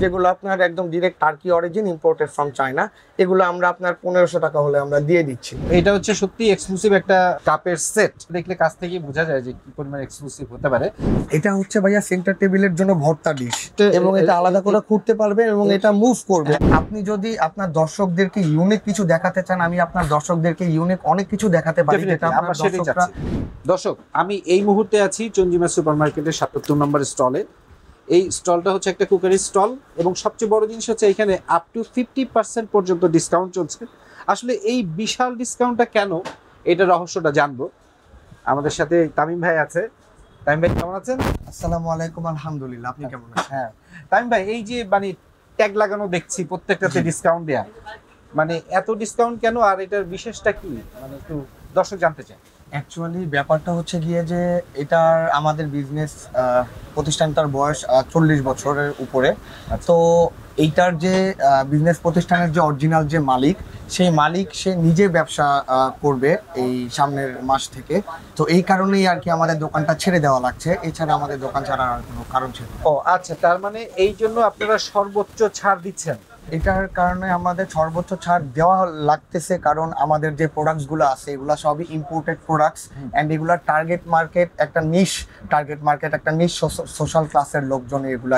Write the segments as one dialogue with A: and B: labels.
A: যেগুলো আপনার একদম direct turkey origin, imported from China. এগুলো আমরা আপনার 1500 টাকা হলে আমরা দিয়ে দিচ্ছি।
B: এটা হচ্ছে সত্যি এক্সক্লুসিভ একটা কাপের সেট, দেখলে কাছ থেকে বোঝা যায় যে কি পরিমাণ এক্সক্লুসিভ হতে পারে।
A: এটা হচ্ছে ভাইয়া সেন্টার টেবিলের জন্য ভর্তা ডিশ, এবং এটা আলাদা করে খুঁড়তে পারবে এবং এটা মুভ করবে। আপনি যদি আপনার দর্শকদেরকে ইউনিক কিছু দেখাতে চান, আমি আপনার দর্শকদেরকে ইউনিক অনেক কিছু দেখাতে পারি, যেটা আপনার দর্শকরা।
B: দর্শক, আমি এই মুহূর্তে আছি চঞ্জিমা সুপার মার্কেটের 77 নম্বর স্টলে। এই স্টলটা হচ্ছে একটা কুকারি স্টল, এবং সবচেয়ে বড় জিনিস হচ্ছে এখানে আপ টু 50% পর্যন্ত ডিসকাউন্ট চলছে। আসলে এই বিশাল ডিসকাউন্টটা কেন, এটা রহস্যটা জানবো। আমাদের সাথে তামিম ভাই আছে। তামিম ভাই কেমন আছেন?
A: আসসালামু আলাইকুম। আলহামদুলিল্লাহ, আপনি কেমন আছেন?
B: হ্যাঁ তামিম ভাই, এই যে মানে ট্যাগ লাগানো দেখছি প্রত্যেকটাতে ডিসকাউন্ট দেয়া, মানে এত ডিসকাউন্ট কেন, আর এটার বিশেষটা কি, মানে একটু দর্শক জানতে চায়।
A: অ্যাকচুয়ালি ব্যাপারটা হচ্ছে গিয়ে যে এটার আমাদের বিজনেস প্রতিষ্ঠানটার বয়স 40 বছরের উপরে। তো এইটার যে বিজনেস প্রতিষ্ঠানের যে অরিজিনাল যে মালিক, সেই মালিক সে নিজে ব্যবসা করবে এই সামনের মাস থেকে। তো এই কারণেই আর কি আমাদের দোকানটা ছেড়ে দেওয়া লাগছে, এছাড়া আমাদের দোকান ছাড়ার আর কোনো কারণ ছিল না।
B: ও আচ্ছা, তার মানে এই জন্য আপনারা সর্বোচ্চ ছাড় দিচ্ছেন।
A: এটার কারণে আমাদের সর্বোচ্চ ছাড় দেওয়া লাগতেছে, কারণ আমাদের যে প্রোডাক্টসগুলো আছে এগুলো সবই ইম্পোর্টেড প্রোডাক্টস, অ্যান্ড এগুলো টার্গেট মার্কেট, একটা নিশ টার্গেট মার্কেট, একটা নিশ সোশ্যাল ক্লাসের লোকজন এগুলো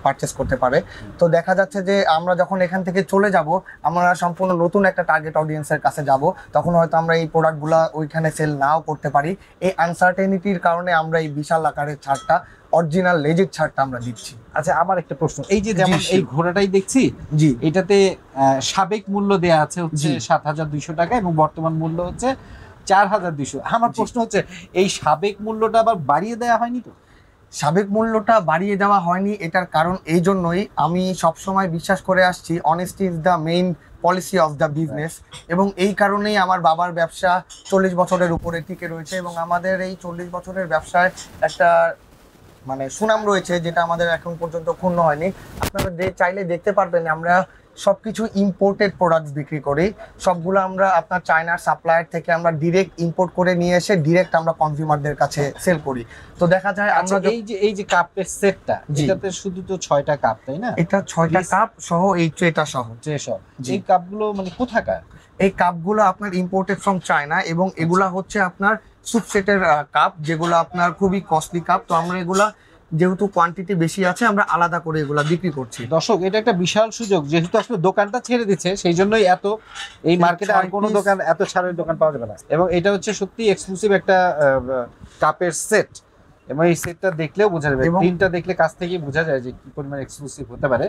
A: পারচেস করতে পারে। তো দেখা যাচ্ছে যে আমরা যখন এখান থেকে চলে যাব, আমরা সম্পূর্ণ নতুন একটা টার্গেট অডিয়েন্সের কাছে যাব, তখন হয়তো আমরা এই প্রোডাক্টগুলো ওইখানে সেল নাও করতে পারি। এই আনসার্টেনিটির কারণে আমরা এই বিশাল আকারের ছাড়টা, অরিজিনাল লেজিট ছাড়টা আমরা দিচ্ছি।
B: আচ্ছা, আমার একটা প্রশ্ন, এই যে যেমন এই ঘোড়াটাই দেখছি,
A: জি,
B: এটাতে সাবেক মূল্য দেয়া আছে হচ্ছে 7200 টাকা, এবং বর্তমান মূল্য হচ্ছে 4200। আমার প্রশ্ন হচ্ছে, এই সাবেক মূল্যটা আবার বাড়িয়ে দেওয়া হয়নি তো?
A: সাবেক মূল্যটা বাড়িয়ে দেওয়া হয়নি, এটার কারণ এই জন্যই আমি সবসময় বিশ্বাস করে আসছি, honesty is the main policy of the business. এবং এই কারণেই আমার বাবার ব্যবসা 40 বছরের উপরে টিকে রয়েছে, এবং আমাদের এই 40 বছরের ব্যবসায় একটা মানে সুনাম রয়েছে, যেটা আমাদের এখন পর্যন্ত ক্ষুণ্ণ হয়নি। আপনারা চাইলে দেখতে পারবেন, আমরা সবকিছু ইম্পোর্টেড প্রোডাক্টস বিক্রি করি। সবগুলো আমরা আপনার চায়নার সাপ্লায়ার থেকে আমরা ডিরেক্ট ইম্পোর্ট করে নিয়ে এসে ডিরেক্ট আমরা কনজিউমারদের কাছে সেল করি। তো দেখা যায় আমরা
B: এই যে কাপের সেটটা, এটাতে শুধু তো 6টা কাপ, তাই না?
A: এটা 6টা কাপ সহ, এই ট্রেটা সহ।
B: এই কাপগুলো মানে কোথাকার?
A: এই কাপগুলো আপনার ইম্পোর্টেড ফ্রম চায়না, এবং এগুলা হচ্ছে আপনার স্যুপ সেটের কাপ, যেগুলো আপনার খুবই কস্টলি কাপ। তো আমরা এগুলা যেহেতু কোয়ান্টিটি বেশি আছে, আমরা আলাদা করে এগুলা বিক্রি করছি।
B: দর্শক, এটা একটা বিশাল সুযোগ, যেহেতু আসলে দোকানটা ছেড়ে দিচ্ছে, সেই জন্যই এত, এই মার্কেটে আর কোনো দোকান এত ছাড়ের দোকান পাওয়া যাবে না। এবং এটা হচ্ছে সত্যি এক্সক্লুসিভ একটা কাপের সেট, এবং এই সেটটা দেখলেও বোঝা যাবে, প্রিন্টটা দেখলে কাছ থেকে বোঝা যায় যে কি পরিমাণ এক্সক্লুসিভ হতে পারে।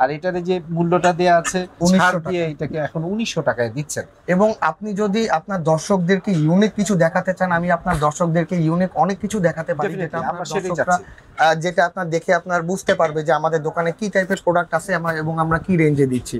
B: আর এটার যে মূল্যটা দেয়া আছে 1900 দিয়ে, এটাকে এখন 1900 টাকায় দিচ্ছেন।
A: এবং আপনি যদি আপনার দর্শকদেরকে ইউনিক কিছু দেখাতে চান, আমি আপনার দর্শকদেরকে ইউনিক অনেক কিছু দেখাতে পারি, যেটা আপনার দেখে আপনার বুঝতে পারবে যে আমাদের দোকানে কি টাইপের প্রোডাক্ট আছে এবং আমরা কি রেঞ্জে দিচ্ছি।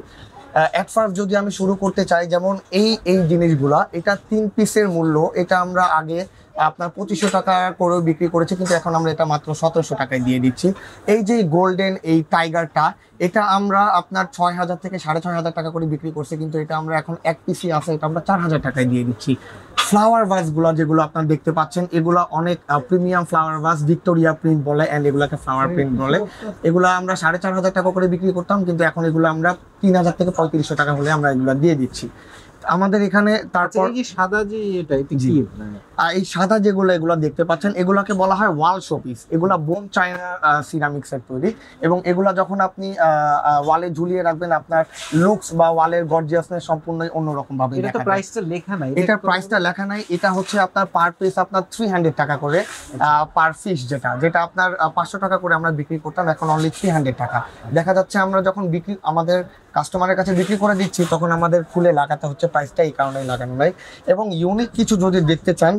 A: এট ফার্স্ট যদি আমি শুরু করতে চাই, যেমন এই জিনিসগুলা, এটা 3 পিসের মূল্য, এটা আমরা আগে আপনার 2500 টাকা করে বিক্রি করেছি, কিন্তু এখন আমরা এটা মাত্র 1700 টাকায় দিয়ে দিচ্ছি। এই যে গোল্ডেন এই টাইগারটা, এটা আমরা আপনার 6000 থেকে 6500 টাকা করে বিক্রি করছি, কিন্তু এটা আমরা এখন 1 পিসই আছে, এটা আমরা 4000 টাকায় দিয়ে দিচ্ছি। ফ্লাওয়ার ভাসগুলো যেগুলো আপনার দেখতে পাচ্ছেন, এগুলো অনেক premium flower vase, Victoria print বলে, অ্যান্ড এগুলোকে ফ্লাওয়ার প্রিন্ট বলে। এগুলো আমরা 4500 টাকা করে বিক্রি করতাম, কিন্তু এখন এগুলো আমরা 3000 থেকে 3500 টাকা হলে আমরা এগুলো দিয়ে দিচ্ছি আমাদের এখানে। তারপর
B: এই সাদা যে এটা কি,
A: এই সাদা যেগুলো এগুলো দেখতে পাচ্ছেন, এগুলোকে বলা হয় ওয়াল শোপিস। এগুলা বোন চায়না সিরামিক্সের তৈরি, এবং এগুলা যখন আপনি ওয়ালে ঝুলিয়ে রাখবেন, আপনার লুকস বা ওয়ালের গর্জিয়াসনেস সম্পূর্ণ অন্যরকম ভাবে দেখা যায়।
B: এটা প্রাইসটা লেখা নাই,
A: এটার প্রাইসটা লেখা নাই। এটা হচ্ছে আপনার পার পিস আপনার 300 টাকা করে, পার পিস, যেটা আপনার 500 টাকা করে আমরা বিক্রি করতাম, এখন অনলি 300 টাকা। দেখা যাচ্ছে আমরা যখন আমাদের কাস্টমারের কাছে বিক্রি করে দিচ্ছি, তখন আমাদের খুলে লাগাতে হচ্ছে, প্রাইসটা এই কারণেই লাগানো নাই। এবং ইউনিক কিছু যদি দেখতে চান,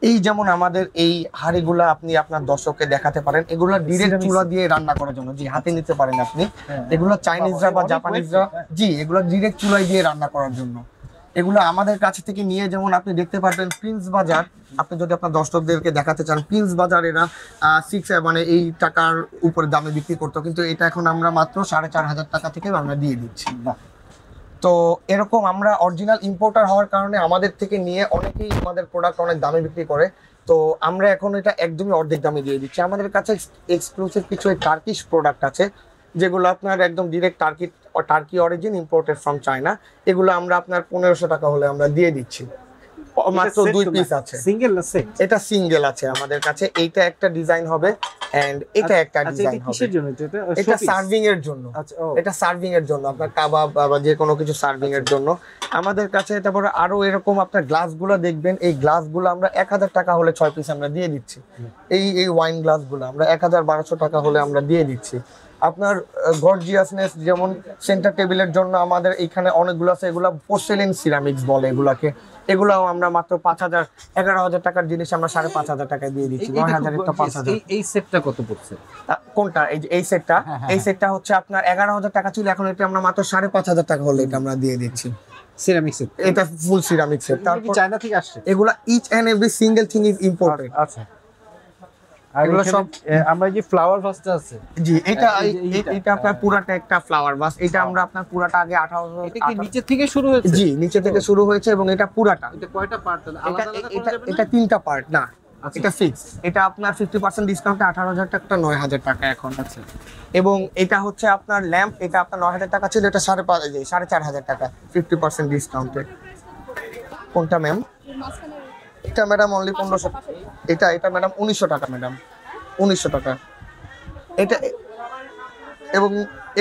A: এই যেমন আমাদের এই হাঁড়িগুলা আপনি আপনার দর্শককে দেখাতে পারেন, এগুলা ডিরেক্ট চুলা দিয়ে রান্না করার জন্য, জি হাতে নিতে পারেন আপনি। এগুলো চাইনিজরা বা জাপানিজরা, জি এগুলো ডিরেক্ট চুলায় দিয়ে রান্না করার জন্য। এগুলো আমাদের কাছে থেকে নিয়ে, যেমন আপনি দেখতে পারবেন প্রিন্স বাজার, আপনি যদি আপনার দর্শকদেরকে দেখাতে চান, প্রিন্স বাজার এরা 6 মানে এই টাকার উপরে দামে বিক্রি করতো, কিন্তু এটা এখন আমরা মাত্র 4500 টাকা থেকে আমরা দিয়ে দিচ্ছি। তো এরকম আমরা অরিজিনাল ইম্পোর্টার হওয়ার কারণে আমাদের থেকে নিয়ে অনেকেই আমাদের প্রোডাক্ট অনেক দামে বিক্রি করে, তো আমরা এখন এটা একদমই অর্ধেক দামে দিয়ে দিচ্ছি। আমাদের কাছে এক্সক্লুসিভ কিছু টার্কিশ প্রোডাক্ট আছে, যেগুলো আপনার একদম direct turkey origin, imported from China. এগুলো আমরা আপনার 1500 টাকা হলে আমরা দিয়ে দিচ্ছি। মাত্র 2 পিস আছে।
B: সিঙ্গেল না সেট?
A: এটা সিঙ্গেল আছে আমাদের কাছে। এইটা একটা ডিজাইন হবে এন্ড এটা একটা
B: আচ্ছা,
A: ডিজাইন
B: এটা
A: হবে।
B: কিসের জন্য এটা?
A: এটা সার্ভিং এর জন্য।
B: আচ্ছা, ও
A: এটা সার্ভিং এর জন্য, আপনার কাবাব বা যে কোনো কিছু সার্ভিং এর জন্য আমাদের কাছে। তারপরে আরো এরকম আপনার গ্লাসগুলো দেখবেন, এই গ্লাসগুলো আমরা 1000 টাকা হলে 6 পিস আমরা দিয়ে দিচ্ছি। এই ওয়াইন গ্লাসগুলো আমরা 1200 টাকা হলে আমরা দিয়ে দিচ্ছি। আপনার গর্জিয়াসনেস, যেমন সেন্টার টেবিলের জন্য আমাদের এখানে অনেকগুলো আছে, এগুলো পোর্সেলিন সিরামিক্স বলে এগুলাকে। এগুলাও আমরা মাত্র 5000 11000 টাকার জিনিস আমরা 5500 টাকায় দিয়ে দিচ্ছি। 9000 একটা 5000।
B: এই সেটটা কত পড়ছে?
A: কোনটা? এই সেটটা?
B: হ্যাঁ,
A: এই সেটটা হচ্ছে আপনার 11000 টাকা ছিল, এখন এটা আমরা মাত্র 5500 টাকা হলে এটা আমরা দিয়ে দিচ্ছি।
B: Ceramic set?
A: এটা ফুল সিরামিক সেট।
B: তারপর
A: তারপর
B: চায়না থেকে আসছে
A: এগুলা each and every single thing is imported.
B: আচ্ছা, আর
A: এগুলো
B: এখানে,
A: সব
B: আমরা যে ফ্লাওয়ার ভাসটা আছে,
A: জি, এটা
B: এইটা।
A: এটা আপনার পুরাটা একটা ফ্লাওয়ার ভাস। এটা আমরা আপনার পুরাটা আগে 1800।
B: এটা কি নিচে থেকে শুরু হয়েছে?
A: জি, নিচে থেকে শুরু হয়েছে এবং এটা পুরাটা।
B: এটা কয়টা পার্ট?
A: এটা
B: আলাদা আলাদা করা
A: এটা
B: যাবে
A: এটা
B: না?
A: 3টা পার্ট না,
B: আচ্ছা।
A: এটা ফিক্স। এটা আপনার 50% ডিসকাউন্টে 18000 টাকা 9000 টাকা এখন।
B: আচ্ছা,
A: এবং এটা হচ্ছে আপনার ল্যাম্প, এটা আপনার 9000 টাকা ছিল, এটা 4500 টাকা 50% ডিসকাউন্টে। কোনটা ম্যাম? এটা ম্যাডাম অনলি 1500। এটা ম্যাডাম 1900 টাকা ম্যাডাম, 1900 টাকা এটা। এবং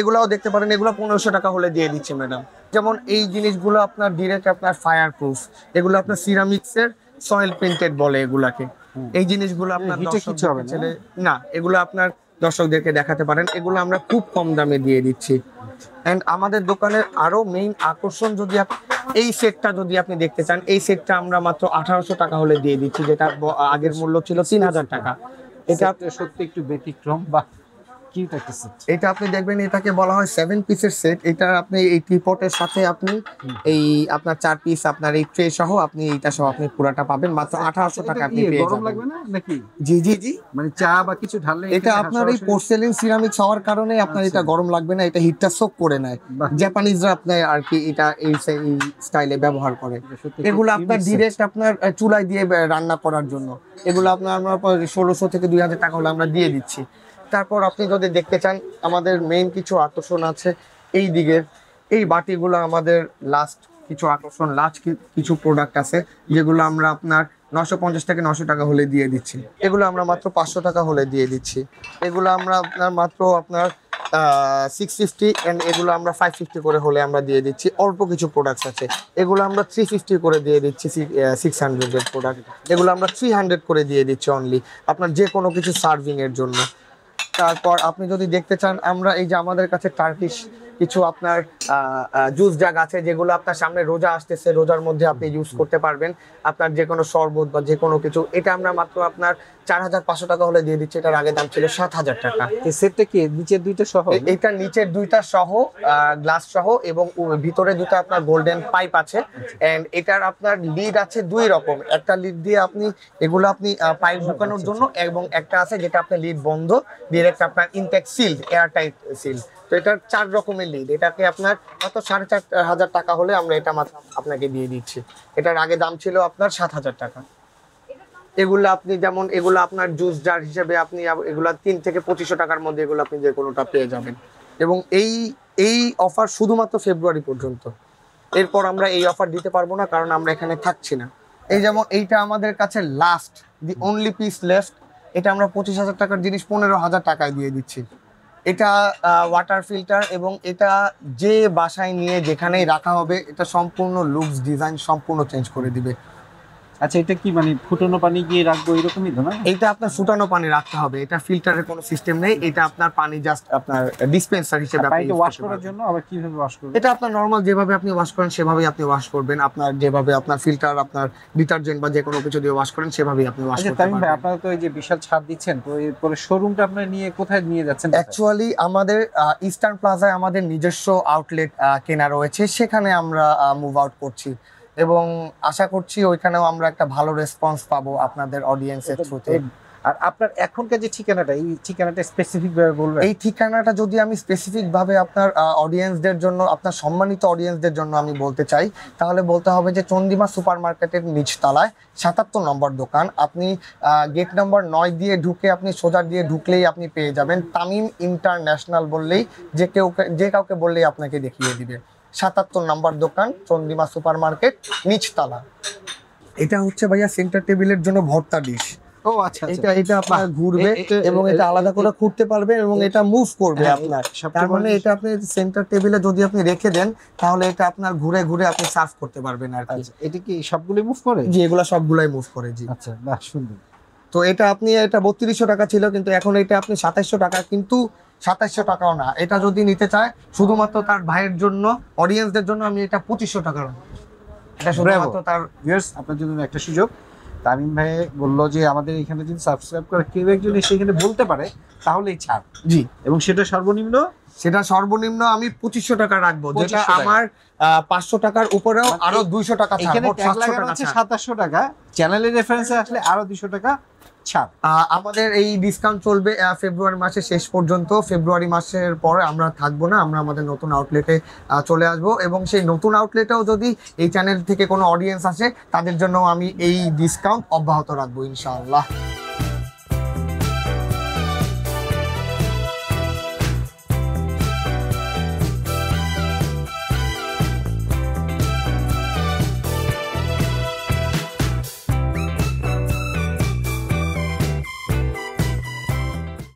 A: এগুলাও দেখতে পারেন, এগুলো 1500 টাকা হলে দিয়ে দিচ্ছে ম্যাডাম। যেমন এই জিনিসগুলো আপনার ডিরেক্ট আপনার ফায়ার প্রুফ, এগুলো আপনার সিরামিক্সের সয়েল প্রিন্টেড বলে এগুলাকে। এই জিনিসগুলো আপনার
B: হিটে কিছু হবে না?
A: না, এগুলো আপনার দর্শকদেরকে দেখাতে পারেন। এগুলো আমরা খুব কম দামে দিয়ে দিচ্ছি। এন্ড আমাদের দোকানের আরো মেইন আকর্ষণ, যদি এই সেটটা যদি আপনি দেখতে চান, এই সেটটা আমরা মাত্র 1800 টাকা হলে দিয়ে দিচ্ছি, যেটা আগের মূল্য ছিল 3000 টাকা। এটা
B: সত্যি একটু ব্যতিক্রম বা কিউট একটা সেট।
A: এটা আপনি দেখবেন, এটাকে বলা হয় 7 পিসের সেট। এটা আপনি এই টিপটের সাথে আপনি এই আপনার 4 পিস আপনার এই ট্রে সহ আপনি এইটা সহ আপনি পুরাটা পাবেন মাত্র 1800 টাকা আপনি পেয়ে
B: গরম
A: যাবেন।
B: লাগবে না নাকি?
A: জি জি জি,
B: মানে চা বা কিছু ঢাললে
A: এটা আপনার এই পোর্সেলিন সিরামিক্স হওয়ার কারণে আপনার এটা গরম লাগবে না, এটা হিটটা সোক করে নেয়।
B: বাহ।
A: জাপানিজরা আপনার আর কি এটা এই স্টাইলে ব্যবহার করে।
B: সত্যি
A: এগুলো
B: খুব
A: আপনার
B: unique set।
A: ডিরেক্ট আপনার চুলায় দিয়ে রান্না করার জন্য। এগুলো আপনার আমরা 1600 থেকে 2000 টাকা হলে আমরা দিয়ে দিচ্ছি। তারপর আপনি যদি দেখতে চান, আমাদের মেইন কিছু আকর্ষণ আছে এই দিকের। এই বাটিগুলো আমাদের লাস্ট কিছু আকর্ষণ, কিছু প্রোডাক্ট আছে যেগুলো আমরা আপনার 950 থেকে 900 টাকা হলে দিয়ে দিচ্ছি। এগুলো আমরা মাত্র 500 টাকা হলে দিয়ে দিচ্ছি। এগুলো আমরা আপনার মাত্র আপনার 650 এন্ড এগুলো আমরা 550 করে হলে আমরা দিয়ে দিচ্ছি। অল্প কিছু প্রোডাক্টস আছে, এগুলো আমরা 350 করে দিয়ে দিচ্ছি। 600 এর প্রোডাক্ট এগুলো আমরা 300 করে দিয়ে দিচ্ছি অনলি আপনার যে কোনো কিছু সার্ভিং এর জন্য। তারপর আপনি যদি দেখতে চান, আমরা এই যে আমাদের কাছে টার্কিশ কিছু আপনার জুস জাগ আছে, যেগুলো আপনার সামনে রোজা আসতেছে, রোজার মধ্যে আপনি ইউজ করতে পারবেন আপনার যে কোনো শরবত বা যে কোনো কিছু। এটা আমরা মাত্র আপনার 4500 টাকা হলে দিয়ে দিচ্ছি। এটার আগে দাম ছিল 7000 টাকা।
B: এই সেটটা কি নিচের দুইটা সহ?
A: এটা নিচের দুইটা সহ, গ্লাস সহ, এবং ভিতরে দুটো আপনার গোল্ডেন পাইপ আছে। এন্ড এটার আপনার লিড আছে 2 রকম। একটা লিড দিয়ে আপনি এগুলো আপনি পাইপ ঢুকানোর জন্য, এবং একটা আছে যেটা আপনার লিড বন্ধ, ডিরেক্ট আপনার intake seal, airtight seal. তো এটার 4 রকমের লিড। এটাকে আপনার মাত্র 4500 টাকা হলে আমরা এটা মাত্র আপনাকে দিয়ে দিচ্ছি। এটার আগে দাম ছিল আপনার 7000 টাকা। এগুলো আপনি যেমন এগুলো আপনার জুস জার হিসেবে আপনি এগুলা 3 থেকে 2500 টাকার মধ্যে এগুলো আপনি যে কোনোটা পেয়ে যাবেন। এবং এই অফার শুধুমাত্র ফেব্রুয়ারি পর্যন্ত। এরপর আমরা এই অফার দিতে পারবো না, কারণ আমরা এখানে থাকছি না। এই যেমন এইটা আমাদের কাছে last, the only piece left. এটা আমরা 25000 টাকার জিনিস 15000 টাকায় দিয়ে দিচ্ছি। এটা ওয়াটার ফিল্টার, এবং এটা যে বাসায় নিয়ে যেখানেই রাখা হবে, এটা সম্পূর্ণ লুকস ডিজাইন সম্পূর্ণ চেঞ্জ করে দিবে।
B: আচ্ছা, এটা কি মানে ফুটানো পানি গিয়ে রাখবো এরকমই তো না?
A: এটা আপনার ফুটানো পানি রাখতে হবে, এটা ফিল্টারের কোনো সিস্টেম নেই। এটা আপনার পানি জাস্ট আপনার ডিসপেন্সার হিসেবে আপনি
B: পানিটা
A: use
B: ওয়াশ
A: করতে
B: করার
A: পারবেন।
B: জন্য আবার কিভাবে ওয়াশ করব?
A: এটা আপনার নরমাল যেভাবে আপনি ওয়াশ করেন সেভাবেই আপনি ওয়াশ করবেন। আপনার যেভাবে আপনার ফিল্টার, আপনার ডিটারজেন্ট বা যে কোনো কিছু দিয়ে ওয়াশ করেন সেভাবেই আপনি ওয়াশ
B: আচ্ছা
A: করতে
B: তামিম ভাই,
A: পারবেন।
B: আপনারা তো এই যে বিশাল ছাড় দিচ্ছেন, তো এরপরে শোরুমটা আপনারা নিয়ে কোথায় নিয়ে যাচ্ছেন?
A: অ্যাকচুয়ালি আমাদের ইস্টার্ন প্লাজায় আমাদের নিজস্ব আউটলেট কেনা রয়েছে, সেখানে আমরা মুভ আউট করছি, এবং আশা করছি ওইখানেও আমরা একটা ভালো রেসপন্স পাবো আপনাদের অডিয়েন্সের থ্রুতে।
B: আর আপনার এখনকার যে ঠিকানাটা, এই ঠিকানাটা স্পেসিফিক ভাবে বলবেন?
A: এই ঠিকানাটা যদি আমি স্পেসিফিক ভাবে আপনার অডিয়েন্সদের জন্য, আপনার সম্মানিত অডিয়েন্সদের জন্য আমি বলতে চাই, তাহলে বলতে হবে যে চন্দিমা সুপার মার্কেটের নিচতলায় 77 নম্বর দোকান। আপনি গেট নাম্বার 9 দিয়ে ঢুকে আপনি সোজা দিয়ে ঢুকলেই আপনি পেয়ে যাবেন। তামিম ইন্টারন্যাশনাল বললেই যে কাউকে বললেই আপনাকে দেখিয়ে দিবে। 77 নম্বর দোকান, চন্দিমা সুপার মার্কেট, নিচতলা। এটা হচ্ছে ভাইয়া সেন্টার টেবিলের জন্য ভর্তা ডিশ।
B: ও আচ্ছা আচ্ছা।
A: এটা আপনার ঘুরবে এবং এটা আলাদা করে খুঁড়তে পারবে এবং এটা মুভ করবে
B: হ্যাঁ,
A: আপনার।
B: সবচেয়ে
A: তার মানে
B: বড়
A: এটা আপনি সেন্টার টেবিলে যদি আপনি রেখে দেন, তাহলে এটা আপনার ঘুরে ঘুরে আপনি সার্ভ করতে পারবেন আর কি।
B: আচ্ছা, এটা কি সবগুলো মুভ করে?
A: জি, এগুলা সবগুলাই মুভ করে। জি,
B: আচ্ছা, বাহ, সুন্দর।
A: তো এটা 3200 টাকা ছিল, কিন্তু এখন এটা আপনি 2700 টাকা, কিন্তু 2700 টাকাও না, এটা যদি নিতে চায় শুধুমাত্র তার ভাইয়ের জন্য, অডিয়েন্সদের জন্য, আমি এটা 2500 টাকা রাখবো। এটা শুধুমাত্র তার
B: ভিউয়ার্স, আপনার জন্য একটা সুযোগ। তামিম ভাই বললো যে আমাদের এখানে যদি সাবস্ক্রাইব করে কেউ একজন এসে এখানে বলতে পারে তাহলেই ছাড়।
A: জি,
B: এবং সেটা সর্বনিম্ন
A: আমি 2500 টাকা রাখবো, যেটা
B: 2500 টাকা।
A: আমার 500 টাকার উপরেও
B: মানে
A: আরো 200 টাকা ছাড়,
B: এখানে
A: মোট
B: ট্যাগ
A: 700
B: লাগানো
A: টাকা
B: আছে
A: ছাড়।
B: 2700 টাকা, চ্যানেলের রেফারেন্সে আসলে আরো 200 টাকা ছাড়।
A: আমাদের এই ডিসকাউন্ট চলবে ফেব্রুয়ারি মাসের শেষ পর্যন্ত। ফেব্রুয়ারি মাসের পরে আমরা থাকবো না, আমরা আমাদের নতুন আউটলেটে চলে আসব, এবং সেই নতুন আউটলেটেও যদি এই চ্যানেল থেকে কোনো অডিয়েন্স আসে, তাদের জন্য আমি এই ডিসকাউন্ট অব্যাহত রাখবো ইনশাআল্লাহ।